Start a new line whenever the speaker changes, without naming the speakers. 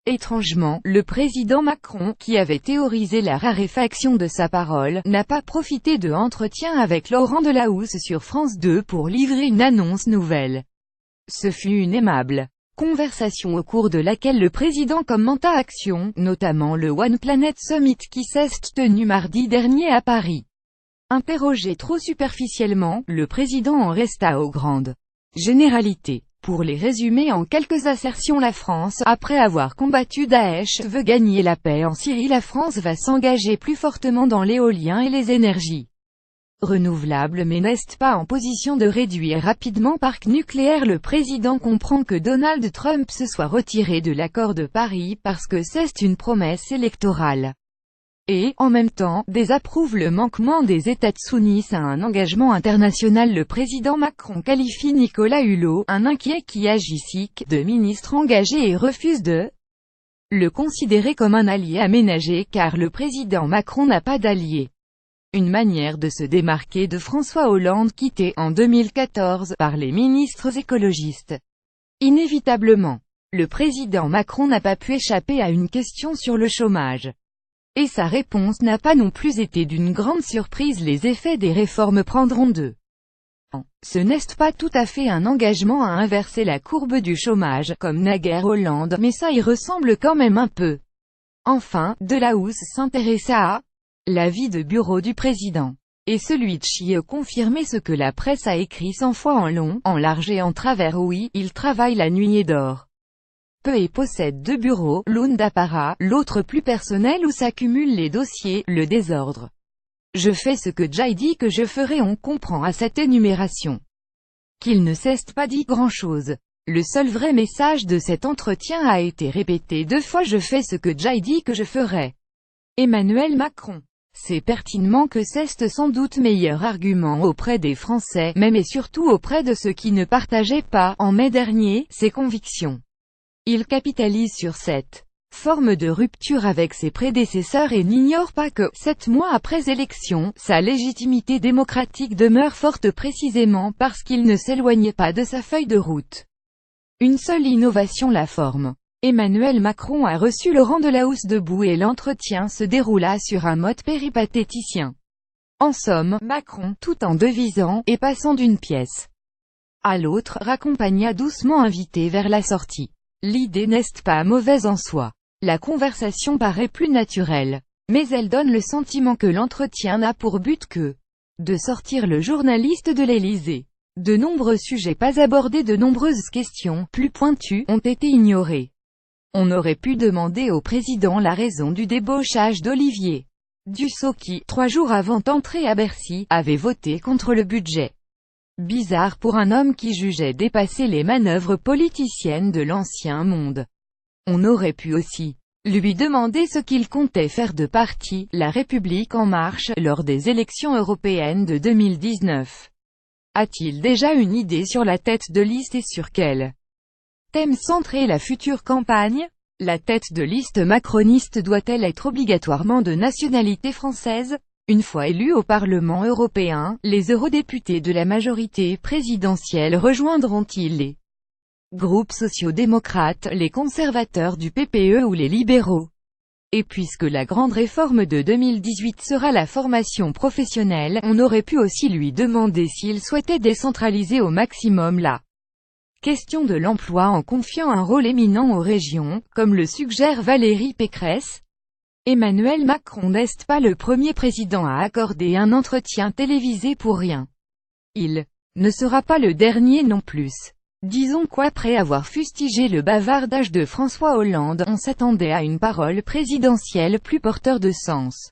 Étrangement, le président Macron, qui avait théorisé la raréfaction de sa parole, n'a pas profité de l'entretien avec Laurent Delahousse sur France 2 pour livrer une annonce nouvelle. Ce fut une aimable conversation au cours de laquelle le président commenta actions, notamment le One Planet Summit qui s'est tenu mardi dernier à Paris. Interrogé trop superficiellement, le président en resta aux grandes généralités. Pour les résumer en quelques assertions, la France, après avoir combattu Daesh, veut gagner la paix en Syrie. La France va s'engager plus fortement dans l'éolien et les énergies renouvelables mais n'est pas en position de réduire rapidement le parc nucléaire. Le président comprend que Donald Trump se soit retiré de l'accord de Paris parce que c'est une promesse électorale. Et, en même temps, désapprouve le manquement des États-Unis à un engagement international. Le président Macron qualifie Nicolas Hulot, un inquiet qui agit de ministre engagé et refuse de le considérer comme un allié aménagé car le président Macron n'a pas d'allié. Une manière de se démarquer de François Hollande quitté en 2014 par les ministres écologistes. Inévitablement, le président Macron n'a pas pu échapper à une question sur le chômage. Et sa réponse n'a pas non plus été d'une grande surprise. Les effets des réformes prendront de temps. Ce n'est pas tout à fait un engagement à inverser la courbe du chômage, comme naguère Hollande, mais ça y ressemble quand même un peu. Enfin, Delahousse s'intéressa à la vie de bureau du président. Et celui de Chie confirmait ce que la presse a écrit 100 fois en long, en large et en travers. Oui, il travaille la nuit et dort peu et possède 2 bureaux, l'un d'apparat, l'autre plus personnel où s'accumulent les dossiers, le désordre. Je fais ce que j'ai dit que je ferai. On comprend à cette énumération qu'il ne s'est pas dit grand-chose. Le seul vrai message de cet entretien a été répété 2 fois: je fais ce que j'ai dit que je ferai. Emmanuel Macron sait pertinemment que c'est sans doute meilleur argument auprès des Français, même et surtout auprès de ceux qui ne partageaient pas, en mai dernier, ses convictions. Il capitalise sur cette forme de rupture avec ses prédécesseurs et n'ignore pas que, 7 mois après élection, sa légitimité démocratique demeure forte précisément parce qu'il ne s'éloignait pas de sa feuille de route. Une seule innovation: la forme. Emmanuel Macron a reçu Laurent Delahousse debout et l'entretien se déroula sur un mode péripatéticien. En somme, Macron, tout en devisant, et passant d'une pièce à l'autre, raccompagna doucement invité vers la sortie. L'idée n'est pas mauvaise en soi. La conversation paraît plus naturelle. Mais elle donne le sentiment que l'entretien n'a pour but que de sortir le journaliste de l'Élysée. De nombreux sujets pas abordés, de nombreuses questions, plus pointues, ont été ignorées. On aurait pu demander au président la raison du débauchage d'Olivier Dussopt qui, 3 jours avant d'entrer à Bercy, avait voté contre le budget. Bizarre pour un homme qui jugeait dépasser les manœuvres politiciennes de l'ancien monde. On aurait pu aussi lui demander ce qu'il comptait faire de parti, La République En Marche, lors des élections européennes de 2019. A-t-il déjà une idée sur la tête de liste et sur quel thème centrer la future campagne? La tête de liste macroniste doit-elle être obligatoirement de nationalité française? Une fois élus au Parlement européen, les eurodéputés de la majorité présidentielle rejoindront-ils les groupes sociaux-démocrates, les conservateurs du PPE ou les libéraux? Et puisque la grande réforme de 2018 sera la formation professionnelle, on aurait pu aussi lui demander s'il souhaitait décentraliser au maximum la question de l'emploi en confiant un rôle éminent aux régions, comme le suggère Valérie Pécresse. Emmanuel Macron n'est pas le premier président à accorder un entretien télévisé pour rien. Il ne sera pas le dernier non plus. Disons qu'après avoir fustigé le bavardage de François Hollande, on s'attendait à une parole présidentielle plus porteur de sens.